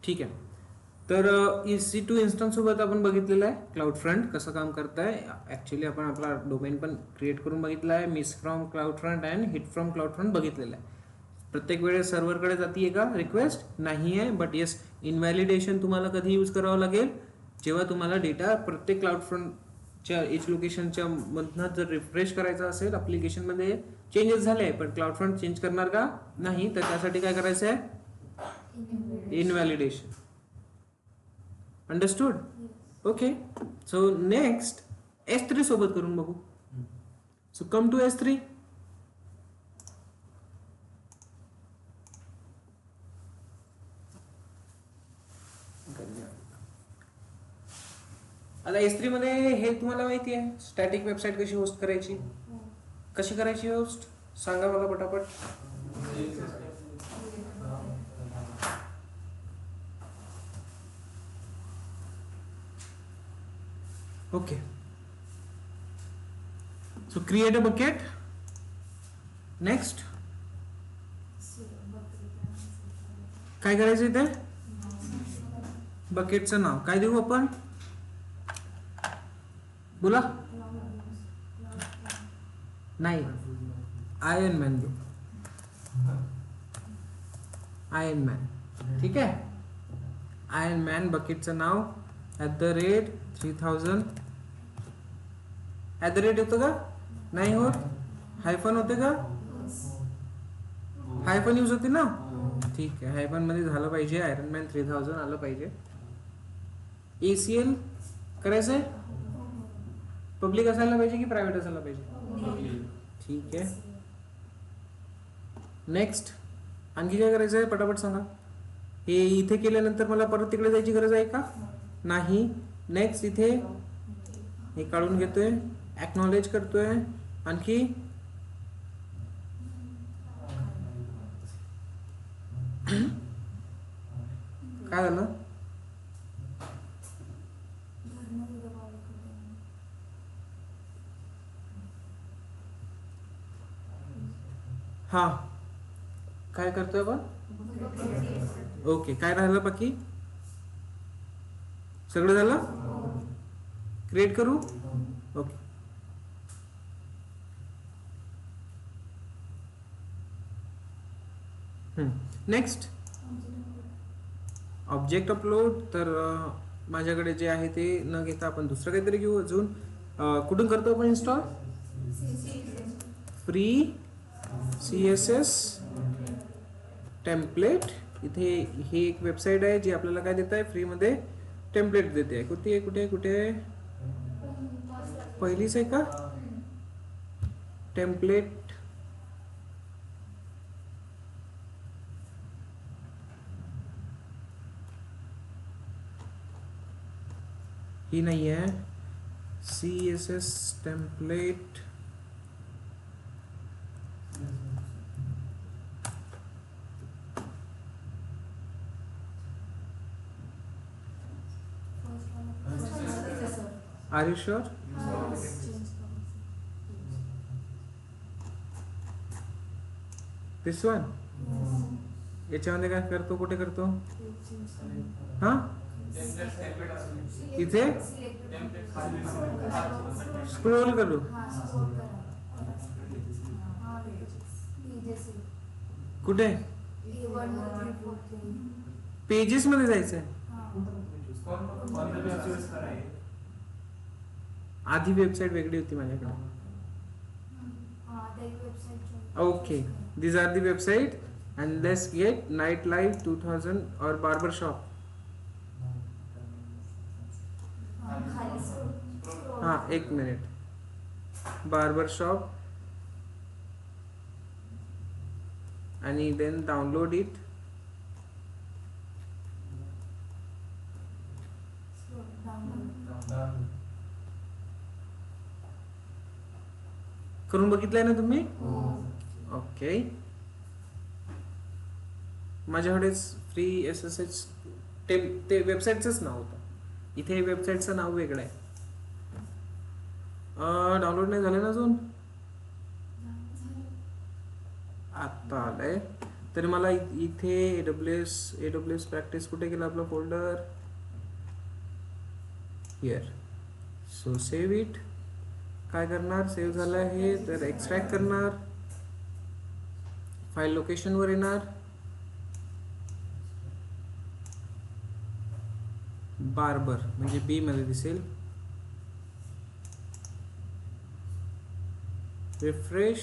ठीक आहे. तर EC2 इन्स्टन्स सोबत आपण बघितलेलं आहे क्लाउड फ्रंट कसं काम करत आहे. ॲक्च्युली आपण आपला डोमेन पण क्रिएट करून बघितला आहे. Miss from cloud front and hit from cloud front बघितलेलं आहे. प्रत्येक वेळेस सर्व्हरकडे जातीये का रिक्वेस्ट? नाही आहे. बट येस, इनव्हॅलिडेशन तुम्हाला कधी यूज करावं लागेल? जेव्हा तुम्हाला डेटा प्रत्येक क्लाउड फ्रंटच्या एच लोकेशनच्या मधनं जर रिफ्रेश करायचा असेल, ॲप्लिकेशनमध्ये चेंजेस झाले पण क्लाउड फ्रंट चेंज करणार का? नाही. तर त्यासाठी काय करायचं आहे? Invalidation. Understood? Okay. So next S3 सोबत करून बघू. So come to S3. आता S3 मध्ये हे तुम्हाला माहिती आहे स्टॅटिक वेबसाईट कशी होस्ट करायची. कशी करायची होस्ट सांगा मला पटापट. Okay. So create a bucket. Next काय करायचं इथे? बकेटचं नाव काय देऊ आपण? बोला. नाही, आयर्न मॅन देऊ. Iron man. ठीक आहे. आयर्न मॅन बकेटचं नाव @3000. @ होतं का? नाही होत. हायफन होते का? हायफन यूज होते ना. ठीक आहे. हायफन मध्ये झालं पाहिजे. आयर्न मॅन 3000 आलं पाहिजे. ACL करायचंय. पब्लिक असायला पाहिजे की प्रायव्हेट असायला पाहिजे? ठीक आहे. नेक्स्ट आणखी काय करायचं आहे पटापट सांगा. हे इथे केल्यानंतर मला परत तिकडे जायची गरज आहे का? नाही. नेक्स्ट इथे हे काढून घेतोय, ॲक्नॉलेज करतोय. आणखी काय झालं? हा काय करतोय आपण? ओके. काय राहिलं बाकी? सगळं झालं. क्रिएट करू. ओके. Next object upload. तर माझ्याकडे जे आहे ते न घेता आपण दुसरं काहीतरी घेऊ अजून. कुठून करतो आपण इन्स्टॉल? Free CSS template. इथे हे एक वेबसाईट आहे जी आपल्याला काय देत आहे? फ्रीमध्ये टेम्पलेट देते आहे. कुठे कुठे कुठे? पहिलीच आहे का टेम्पलेट? ही नाही आहे. CSS template are you sure? This one. याच्यामध्ये काय करतो? कुठे करतो? हा इथे स्क्रोल करू. कुठे? पेजेस मध्ये जायचंय. आधी वेबसाईट वेगळी होती माझ्याकडे. Okay. these are the website and let's get nightlife 2000 or barber shop. हाँ एक मिनिट. barber shop आणि then download it. करून बघितलंय ना तुम्ही? ओके. माझ्याकडे फ्री SSH ते वेबसाईटचंच नाव होतं. इथे वेबसाईटचं नाव वेगळं आहे. डाउनलोड नाही झालं ना अजून? आता आलंय. तर मला इथे AWS प्रॅक्टिस कुठे केलं आपलं folder, here. So save it. काय करणार, सेव्ह झालं आहे तर एक्सट्रॅक्ट करणार, फाईल लोकेशनवर येणार, बार्बर म्हणजे बी मध्ये दिसेल, रिफ्रेश.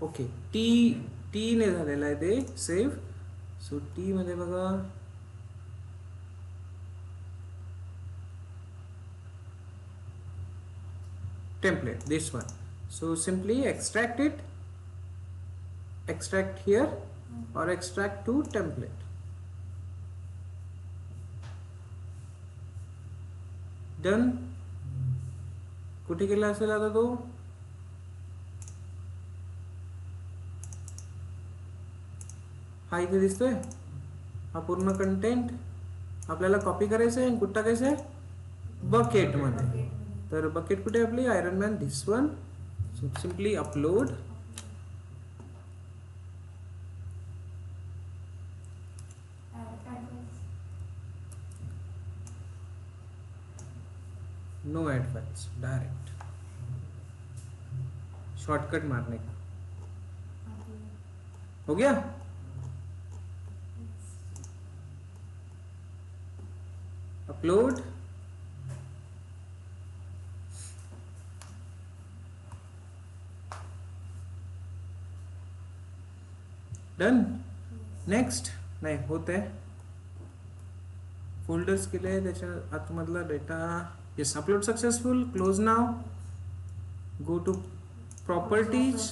ओके, टी ने झालेलं आहे ते सेव्ह. सो टी मध्ये बघा, template, this one. So simply extract it, extract here or extract to template. Done. कुठे गेला असेल आता तो, हा इथे दिसतोय, हा पूर्ण कंटेंट आपल्याला कॉपी करायचं आहे आणि कुठं टाकायचं आहे, बकेट मध्ये. तर बकेट कुठे आपली, iron man, this one. So simply upload. No add files, direct shortcut मारने का. हो गया. अपलोड. डन. नेक्स्ट. नाही होत आहे, फोल्डर्स केले, त्याच्या आतमधला data. Yes, upload successful. Close now. Go to properties.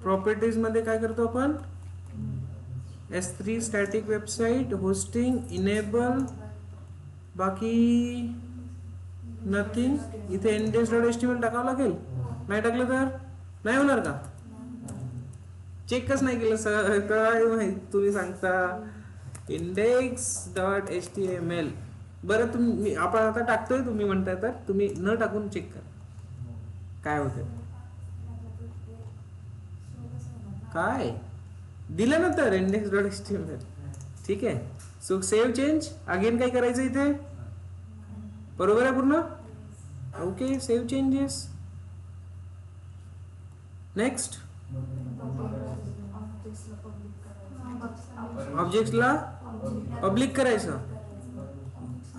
Properties मध्ये काय करतो आपण, S3 static website hosting enable, बाकी नथिंग. इथे index.html टाकावं लागेल, नाही टाकलं तर नाही होणार का, चेकच नाही केलं सर, काय माहित तुम्ही सांगता. index.html. बरं तुम्ही, आपण आता टाकतोय, तुम्ही म्हणताय तर तुम्ही न टाकून चेक करा काय होते. काय दिलं ना तर index.html. ठीक आहे. So save change. अगेन काय करायचं इथे, बरोबर आहे पूर्ण. Okay, save changes. नेक्स्ट. ऑब्जेक्ट्सला पब्लिक करायचं.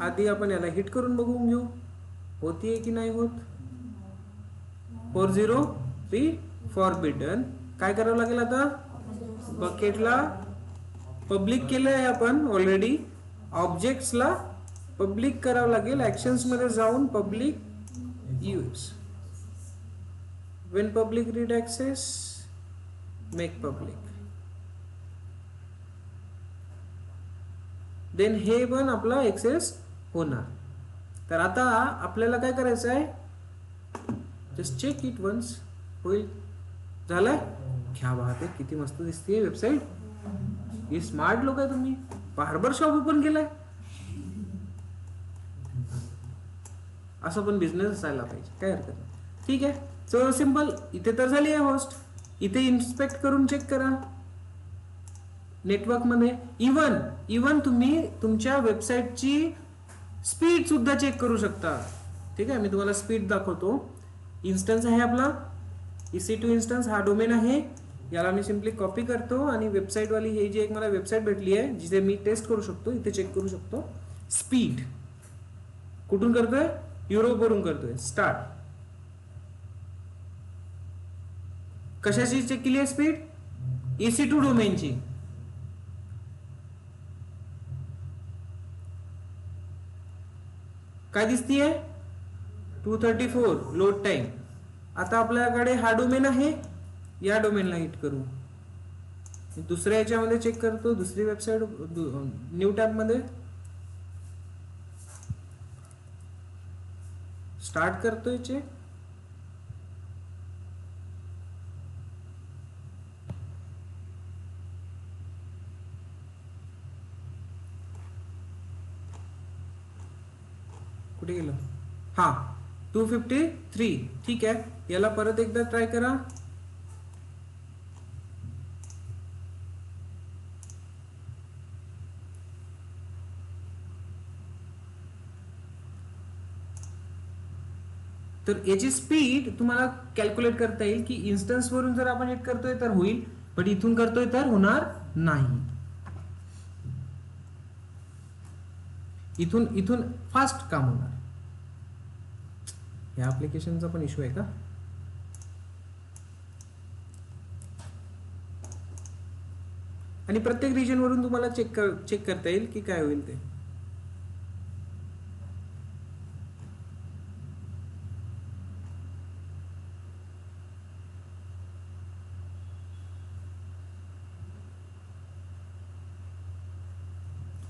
आधी आपण याला हिट करून बघून घेऊ, होतीये की नाही होत. 403 फॉरबिडन. काय करावं लागेल आता, बकेटला पब्लिक केलं आहे आपण ऑलरेडी, ऑब्जेक्ट्सला पब्लिक करावं लागेल. ऍक्शन्स मध्ये जाऊन public use, when public read access, make public. Then हे पण आपला एक्सेस होणार. तर आता आपल्याला काय करायचं आहे, जस्ट चेक इट वन्स. होईल, झालंय. क्या बात आहे, किती मस्त दिसते वेबसाईट. ही स्मार्ट लोक आहे तुम्ही. बार्बर शॉप ओपन केलाय, असं पण बिझनेस असायला पाहिजे, काय हरकत नाही. ठीक आहे. So simple. इथे तर झाली आहे होस्ट. इथे इन्स्पेक्ट करून चेक करा नेटवर्क मध्ये. इवन तुम्ही तुमच्या वेबसाईटची स्पीड सुद्धा चेक करू शकता. ठीक आहे, मी तुम्हाला स्पीड दाखवतो. इन्स्टन्स आहे आपला EC2 इन्स्टन्स, हा डोमेन आहे. याला मी सिम्पली कॉपी करतो आणि वेबसाईट वाली हे जी एक मला वेबसाईट भेटली आहे जिथे मी टेस्ट करू शकतो, इथे चेक करू शकतो. स्पीड कुठून करतोय, युरोप वरून करतोय. स्टार्ट. कशाची चेक केली आहे स्पीड, EC2 डोमेनची. काय दिसतीये, 234 लोड टाइम. आता आपल्याकडे हा डोमेन आहे, या डोमेनला हिट करू. दुसऱ्या याच्यामध्ये चेक करतो, दुसरी वेबसाईट न्यू टॅब मध्ये स्टार्ट करतोय चेक. कुठे गेलं, हा 253. ठीक आहे, याला परत एकदा ट्राय करा. तर याची स्पीड तुम्हाला कॅल्क्युलेट करता येईल की इन्स्टन्स वरून जर आपण हिट करतोय तर होईल, पण इथून करतोय तर होणार नाही. इथून इथून फास्ट काम होणार. या ऍप्लिकेशनचा पण इश्यू आहे का? आणि प्रत्येक रिजन वरून तुम्हाला चेक करता येईल की काय होईल ते.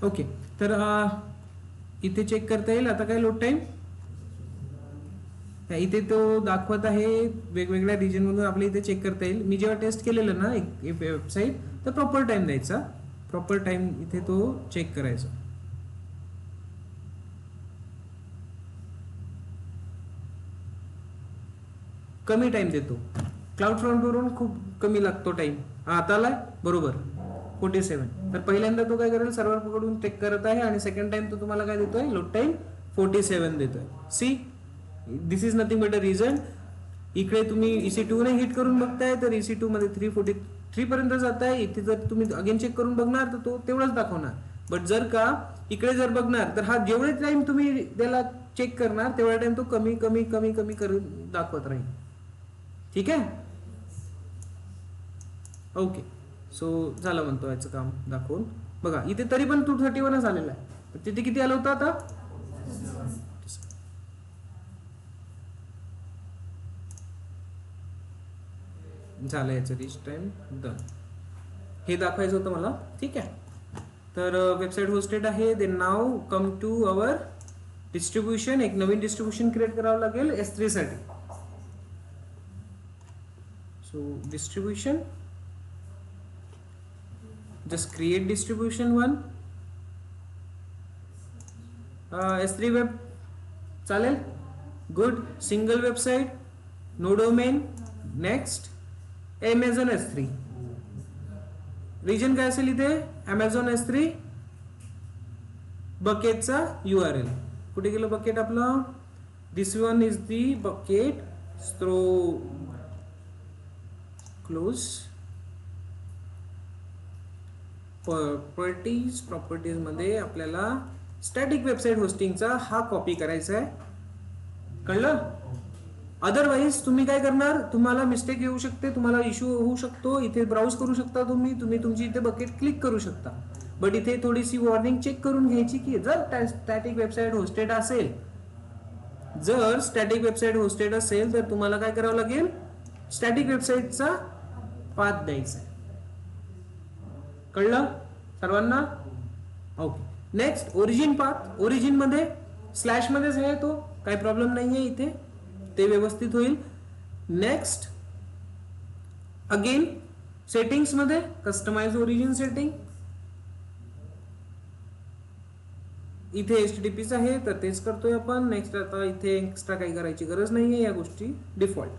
ओके, तर इथे चेक करता येईल. आता काय लोड टाइम इथे तो दाखवत आहे वेगवेगळ्या रिजन मधून आपल्या इथे चेक करता येईल. मी जेव्हा टेस्ट केलेलं ना एक वेबसाईट, तर प्रॉपर टाइम द्यायचा, प्रॉपर टाइम इथे तो चेक करायचा. कमी टाइम देतो क्लाउड फ्रंट वरून, खूप कमी लागतो टाइम. आता आलाय बरोबर 47. तर पहिल्यांदा तो काय करेल, सर्व्हर पकडून चेक करत आहे आणि सेकंड टाइम तो तुम्हाला काय देतोय, लोड टाइम 47 देतोय. See, this is nothing but a reason. इकडे तुम्ही EC2 ने हिट करून बघताय तर EC2 मध्ये 343 पर्यंत जात आहे. इथे जर तुम्ही अगेन चेक करून बघणार तर तो तेवढाच दाखवणार. बट जर का इकडे जर बघणार तर हा जेवढे टाइम तुम्ही त्याला चेक करणार तेवढा टाइम तो कमी कमी कमी कमी करून दाखवत राहील. ठीक आहे, ओके. सो झालं म्हणतो याचं काम दाखवून. बघा इथे तरी पण 231 आलेला आहे. तिथे किती आलं होतं आता? झालं याचं रीच टाइम डन. हे दाखवायचं होतं मला. ठीक आहे, तर वेबसाईट होस्टेड आहे. They now come to our distribution. एक नवीन डिस्ट्रीब्युशन क्रिएट करावं लागेल S3 साठी. So distribution, just create distribution one. S3 web चालेल, good. Single website, no domain. Next Amazon S3. Region काय असेल इथे? Amazon S3 बकेटचा URL. कुठे गेलं बकेट आपलं? This one is the bucket. Throw close. Properties मध्ये आपल्याला स्टॅटिक वेबसाईट होस्टिंगचा हा कॉपी करायचा आहे. कळलं? अदरवाइज तुम्ही काय करणार, तुम्हाला मिस्टेक येऊ शकते, तुम्हाला इश्यू होऊ शकतो. इथे ब्राउज करू शकता तुम्ही तुमची इथे बकेट क्लिक करू शकता. बट इथे थोडीशी वॉर्निंग चेक करून घ्यायची की जर स्टॅटिक वेबसाईट होस्टेड असेल, जर स्टॅटिक वेबसाईट होस्टेड असेल तर तुम्हाला काय करावं लागेल, स्टॅटिक वेबसाईटचा पाथ द्यायचा. कळलं सर्वांना? Okay. Next origin path. Origin मध्ये स्लॅश मध्येच आहे तो, काही प्रॉब्लेम नाहीये इथे, ते व्यवस्थित होईल. नेक्स्ट अगेन सेटिंग्स मध्ये कस्टमाइज ओरिजिन सेटिंग. इथे HTTPच आहे तर तेच करतोय आपण. नेक्स्ट आता इथे एक्स्ट्रा काही करायची गरज नाहीये, या गोष्टी डिफॉल्ट.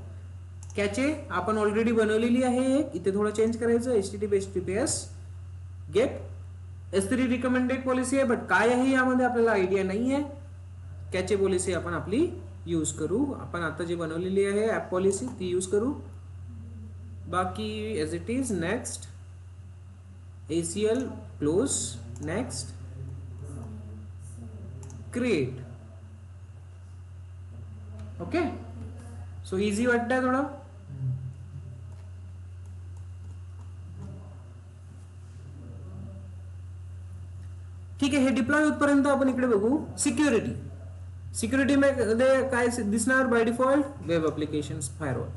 कॅचे आपण ऑलरेडी बनवलेली आहे, इथे थोडं चेंज करायचं. HTTPS get S3 recommended policy आहे, बट काय आहे यामध्ये आपल्याला आयडिया नाही आहे. कॅचे पॉलिसी आपण आपली यूज करू. आपण आता जी बनवलेली आहे ऍप पॉलिसी ती यूज करू. बाकी as it is. Next ACL close. Next create. Okay, so easy वाटतंय थोडं. ठीक आहे, हे डिप्लॉय होतपर्यंत आपण इकडे बघू. सिक्युरिटी. सिक्युरिटी मध्ये काय दिसणार by default? Web application firewall.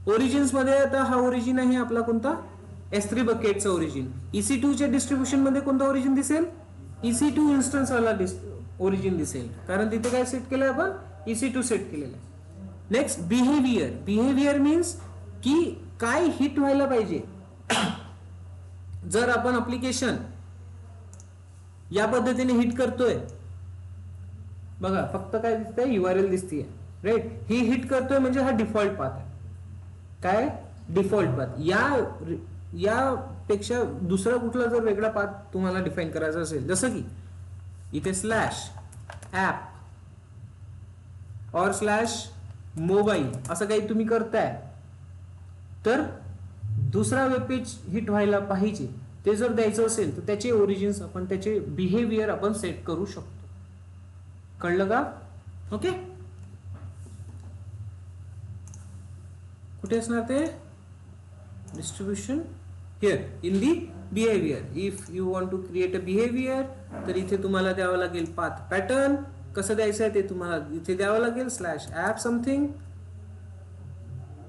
Origins मध्ये आता हा ओरिजिन आहे आपला कोणता? S3 बकेटचा origin. EC2 च्या डिस्ट्रीब्युशन मध्ये कोणता ओरिजिन दिसेल? EC2 इन्स्टन्स वाला ओरिजिन दिसेल, कारण तिथे काय सेट केलंय आपण? EC2 सेट केलेलं आहे. Next behaviour. बिहेवियर मीन्स की काय हिट व्हायला पाहिजे. जर आपण ऍप्लिकेशन या पद्धतीने हिट करतोय, बघा फक्त काय दिसतंय? URL दिसतीये. राईट. ही हिट करतोय म्हणजे हा डिफॉल्ट पाथ आहे. काय डिफॉल्ट पाथ. यापेक्षा दुसरा कुठला जर वेगळा पाथ तुम्हाला डिफाईन करायचा असेल, जसं की इथे स्लॅश ॲप और स्लॅश मोबाईल असं काही तुम्ही करताय, तर दुसरा वेब पेज हिट व्हायला पाहिजे ते जर द्यायचं असेल तर त्याचे ओरिजिन्स आपण, त्याचे बिहेवियर आपण सेट करू शकतो. कळलं का? ओके. कुठे असणार ते distribution? Here in the behaviour. If you want to create a behaviour, तर इथे तुम्हाला द्यावं लागेल पाथ पॅटर्न. कसं द्यायचं आहे ते तुम्हाला इथे द्यावं लागेल, स्लॅश ॲप समथिंग.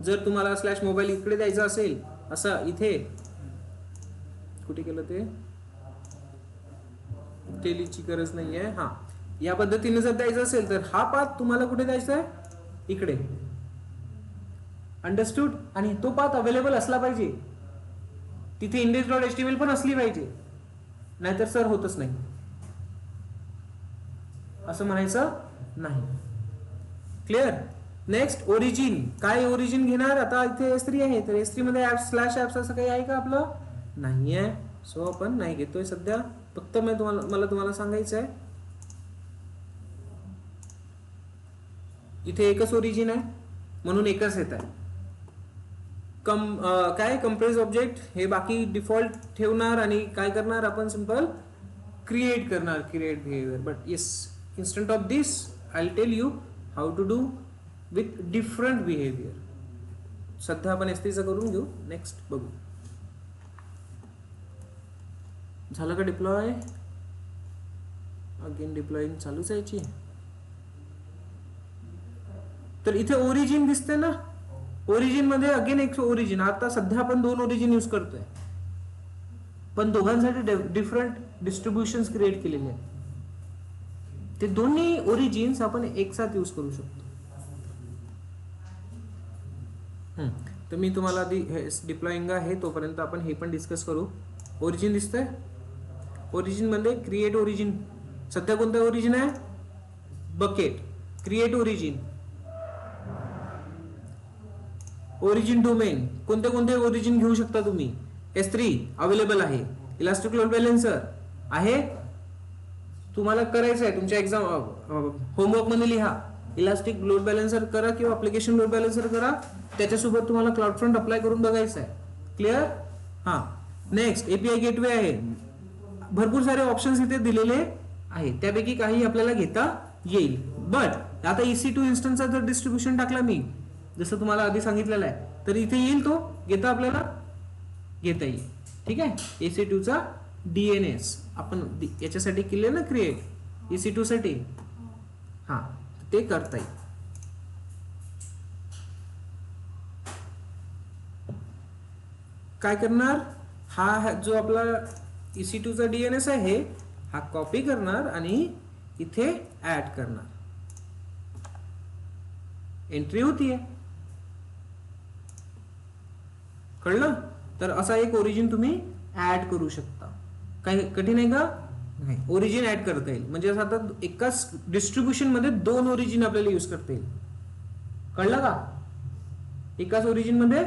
जर तुम्हाला स्लॅश मोबाईल इकडे द्यायचं असेल, असं इथे कुठे केलं ते टेलीची गरज नाहीये. हा, या पद्धतीने जर द्यायचं असेल तर हा पाथ तुम्हाला कुठे द्यायचा आहे, इकडे. अंडरस्टूड? आणि तो पाथ अवेलेबल असला पाहिजे तिथे. index.html पण असली पाहिजे, नाहीतर सर होतच नाही असं म्हणायचं नाही. क्लिअर? Next origin. काय ओरिजिन घेणार? आता इथे S3 आहे, तर S3 मध्ये ऍप स्लॅश ऍप्स असं काही आहे का आपलं? नाहीये. सो आपण नाही घेतोय सध्या. फक्त मला तुम्हाला सांगायचं आहे इथे एकच ओरिजिन आहे म्हणून एकच येत आहे. काय कंप्रेस ऑब्जेक्ट हे बाकी डिफॉल्ट ठेवणार आणि काय करणार आपण, सिंपल क्रिएट करणार, create behaviour. But yes, instant of this I will tell you how to do with different behaviour. सध्या आपण S3चं करून घेऊ, नेक्स्ट बघू. झालं का डिप्लॉय? अगेन डिप्लॉईंग चालूच आहे याची. तर इथे ओरिजिन दिसते ना, ओरिजिन मध्ये अगेन एक ओरिजिन. आता सध्या आपण 2 ओरिजिन यूज करतोय, पण दोघांसाठी डिफरंट डिस्ट्रीब्युशन्स क्रिएट केलेले आहेत. ते दोन्ही ओरिजिन्स आपण एक साथ यूज करू शकतो. तर मी तुम्हाला आधी डिप्लॉईंग आहे तोपर्यंत आपण हे पण डिस्कस करू. ओरिजिन दिसतंय, ओरिजिन मध्ये क्रिएट ओरिजिन. सध्या कोणतं ओरिजिन आहे? Bucket. Create origin. Origin domain. कोणते कोणते ओरिजिन घेऊ शकता तुम्ही? S3 अवेलेबल आहे, इलास्टिक लोड बॅलेन्सर आहे. तुम्हाला करायचं आहे तुमच्या एक्झाम होमवर्क मध्ये लिहा, इलास्टिक लोड बॅलेन्सर करा किंवा अप्लिकेशन लोड बॅलेन्सर करा. त्याच्यासोबत तुम्हाला क्लाउड फ्रंट अप्लाय करून बघायचं आहे. क्लिअर? हा. नेक्स्ट एपीआय गेटवे आहे. भरपूर सारे ऑप्शन्स इथे दिलेले आहेत, त्यापैकी काही आपल्याला घेता येईल. बट आता EC2 इन्स्टन्सचा जर डिस्ट्रीब्युशन टाकला मी, जसं तुम्हाला आधी सांगितलेलं आहे, तर इथे येईल तो घेता आपल्याला घेता येईल. ठीक आहे. EC2 चा DNS आपण याच्यासाठी केले ना क्रिएट, EC2 साठी. हा, ते करता येईल. काय करणार? हा जो आपला EC2 चा DNS आहे, हा कॉपी करणार आणि इथे ऍड करणार. एंट्री होतीये. कळलं? तर असा एक ओरिजिन तुम्ही ऍड करू शकता. काही कठीण आहे का? नाही. ओरिजिन ऍड करता येईल म्हणजे आता एकाच डिस्ट्रीब्युशन मध्ये 2 ओरिजिन आपल्याला यूज करता येईल. कळलं का? एकाच ओरिजिन मध्ये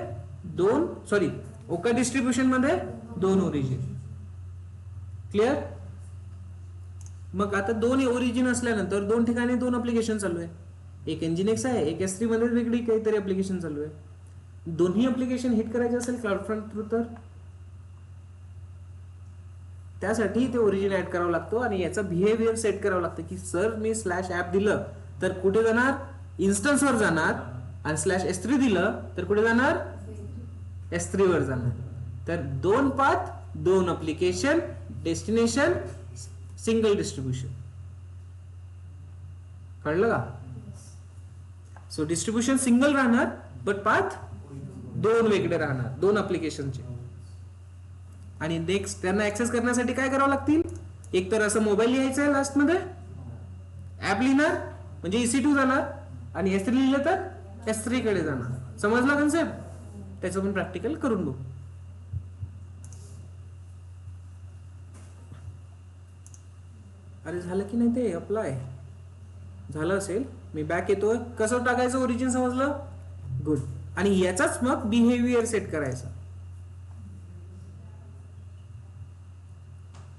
एका डिस्ट्रीब्युशन मध्ये 2 ओरिजिन. क्लिअर? मग आता 2 ओरिजिन असल्यानंतर 2 ठिकाणी 2 ऍप्लिकेशन चालू आहे. एक Nginx आहे, एक S3 मध्ये वेगळी काहीतरी ऍप्लिकेशन चालू आहे. दोन्ही ऍप्लिकेशन हिट करायचे असेल क्लाउड फ्रंट थ्रू, तर त्यासाठी ते ओरिजिन ऍड करावं लागतो आणि याचा बिहेवियर सेट करावं लागतं की सर मी स्लॅश ऍप दिलं तर कुठे जाणार? इन्स्टन्सवर जाणार. आणि स्लॅश S3 दिलं तर कुठे जाणार? S3 वर जाणार. तर 2 path, 2 application, destination, single distribution. कळलं का? सो डिस्ट्रीब्युशन सिंगल राहणार, बट पाथ 2 वेगळे राहणार, 2 ऍप्लिकेशनचे. आणि नेक्स्ट त्यांना ऍक्सेस करण्यासाठी काय करावं लागतील? एक तर असं मोबाईल लिहायचं आहे, लास्ट मध्ये ऍप लिहिणार म्हणजे EC2 जाणार, आणि S3 लिहिलं तर S3 कडे जाणार. समजला कन्सेप्ट? त्याचं पण प्रॅक्टिकल करून बघू. अरे झालं की नाही? ते अप्लाय झालं असेल. मी बॅक येतोय. कसं टाकायचं ओरिजिन समजलं? गुड. आणि याचाच मग बिहेवियर सेट करायचा.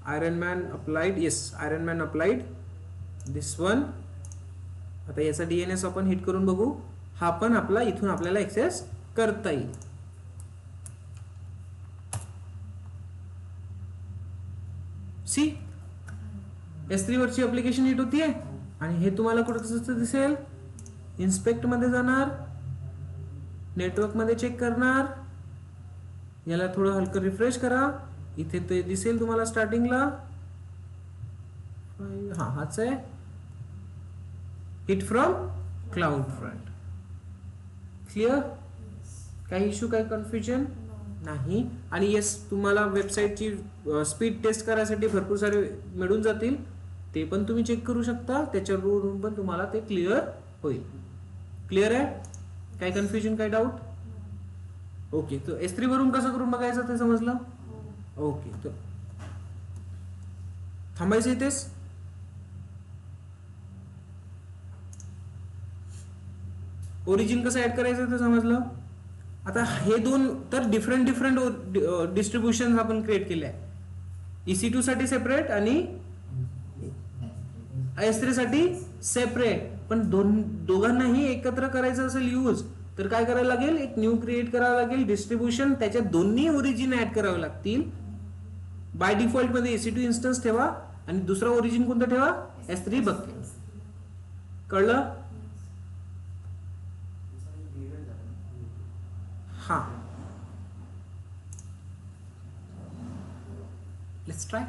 Iron man applied, yes iron man applied this one. आता याचा DNS आपण हिट करून बघू. हा पण आपला इथून आपल्याला ऍक्सेस करता येईल. सी S3 वरची ऍप्लिकेशन हिट होतीये. आणि हे तुम्हाला कुठं दिसेल? इन्स्पेक्ट मध्ये जाणार, नेटवर्क मध्ये चेक करणार, याला थोडं हलकं रिफ्रेश करा. इथे ते दिसेल तुम्हाला स्टार्टिंगला. हा हाच आहे, hit from cloud front. Clear? काही इश्यू, काही कन्फ्युजन नाही. आणि येस, तुम्हाला वेबसाईटची स्पीड टेस्ट करायसाठी भरपूर सारे मिळून जातील, ते पण तुम्ही चेक करू शकता. त्याच्यावरून पण तुम्हाला ते क्लिअर होईल. क्लिअर आहे? काही कन्फ्युजन, काही डाऊट? ओके. तर S3 वरून कसं करून बघायचं ते समजलं? ओके. तर थांबायचं इथेच. ओरिजिन कसं ऍड करायचं ते समजलं. आता हे दोन तर डिफरंट डिस्ट्रीब्युशन आपण क्रिएट केले आहे. EC2 साठी सेपरेट आणि S3 साठी सेपरेट. पण दोघांनाही एकत्र करायचं असेल यूज, तर काय करायला लागेल? एक न्यू क्रिएट करावं लागेल डिस्ट्रीब्युशन. त्याच्यात दोन्ही ओरिजिन ऍड करावे लागतील. बाय डिफॉल्ट मध्ये EC2 इन्स्टन्स ठेवा आणि दुसरा ओरिजिन कोणतं ठेवा? S3 bucket. कळलं? हा, लेट्स ट्राय.